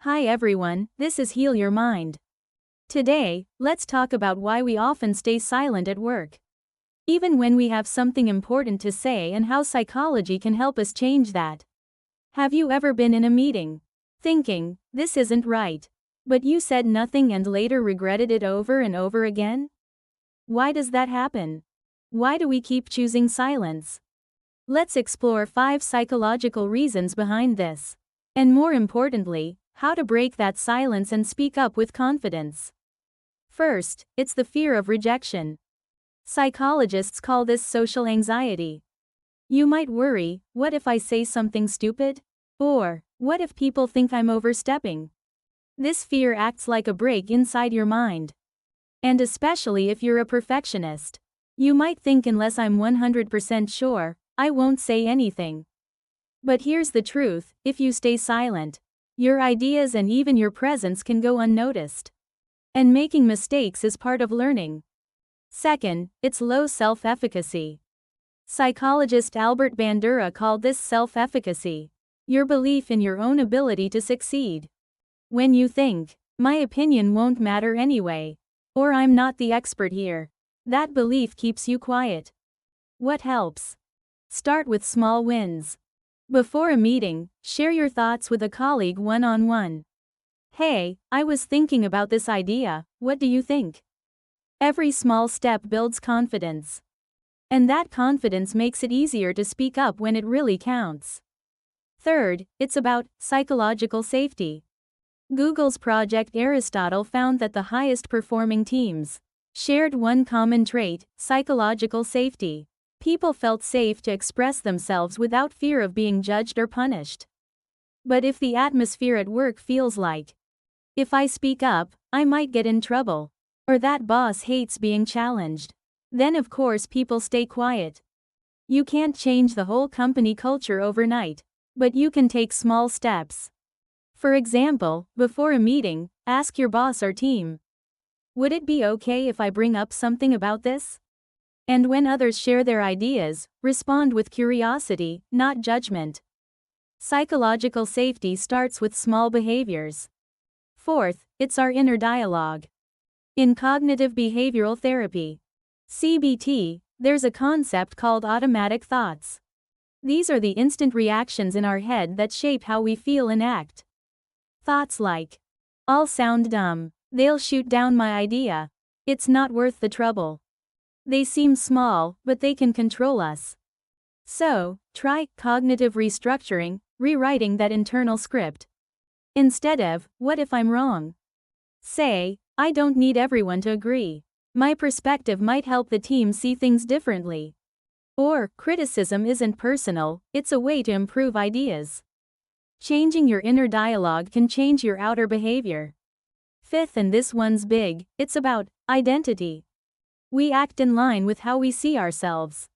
Hi everyone, this is Heal Your Mind. Today, let's talk about why we often stay silent at work, even when we have something important to say, and how psychology can help us change that. Have you ever been in a meeting, thinking, this isn't right, but you said nothing and later regretted it over and over again? Why does that happen? Why do we keep choosing silence? Let's explore 5 psychological reasons behind this. And more importantly, how to break that silence and speak up with confidence. First, it's the fear of rejection. Psychologists call this social anxiety. You might worry, what if I say something stupid? Or, what if people think I'm overstepping? This fear acts like a brake inside your mind. And especially if you're a perfectionist. You might think, unless I'm 100% sure, I won't say anything. But here's the truth: if you stay silent, your ideas and even your presence can go unnoticed. And making mistakes is part of learning. Second, it's low self-efficacy. Psychologist Albert Bandura called this self-efficacy, your belief in your own ability to succeed. When you think, my opinion won't matter anyway, or I'm not the expert here, that belief keeps you quiet. What helps? Start with small wins. Before a meeting, share your thoughts with a colleague one-on-one. Hey, I was thinking about this idea, what do you think? Every small step builds confidence. And that confidence makes it easier to speak up when it really counts. Third, it's about psychological safety. Google's Project Aristotle found that the highest performing teams shared one common trait: psychological safety. People felt safe to express themselves without fear of being judged or punished. But if the atmosphere at work feels like, if I speak up, I might get in trouble, or that boss hates being challenged, then of course people stay quiet. You can't change the whole company culture overnight, but you can take small steps. For example, before a meeting, ask your boss or team, would it be okay if I bring up something about this? And when others share their ideas, respond with curiosity, not judgment. Psychological safety starts with small behaviors. Fourth, it's our inner dialogue. In cognitive behavioral therapy, CBT, there's a concept called automatic thoughts. These are the instant reactions in our head that shape how we feel and act. Thoughts like, I'll sound dumb, they'll shoot down my idea, it's not worth the trouble. They seem small, but they can control us. So, try cognitive restructuring, rewriting that internal script. Instead of, what if I'm wrong? Say, I don't need everyone to agree. My perspective might help the team see things differently. Or, criticism isn't personal, it's a way to improve ideas. Changing your inner dialogue can change your outer behavior. Fifth, and this one's big, it's about identity. We act in line with how we see ourselves.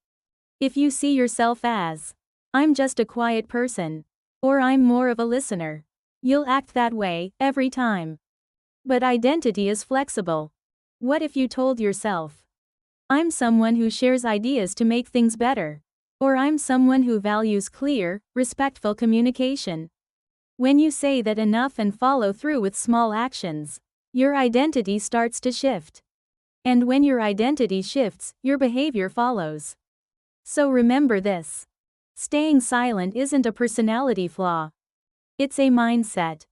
If you see yourself as, I'm just a quiet person, or I'm more of a listener, you'll act that way every time. But identity is flexible. What if you told yourself, I'm someone who shares ideas to make things better, or I'm someone who values clear, respectful communication? When you say that enough and follow through with small actions, your identity starts to shift. And when your identity shifts, your behavior follows. So remember this: staying silent isn't a personality flaw. It's a mindset.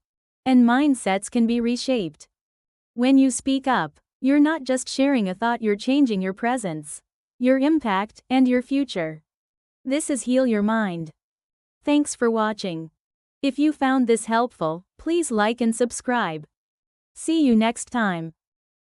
And mindsets can be reshaped. When you speak up, you're not just sharing a thought, you're changing your presence, your impact, and your future. This is Heal Your Mind. Thanks for watching. If you found this helpful, please like and subscribe. See you next time.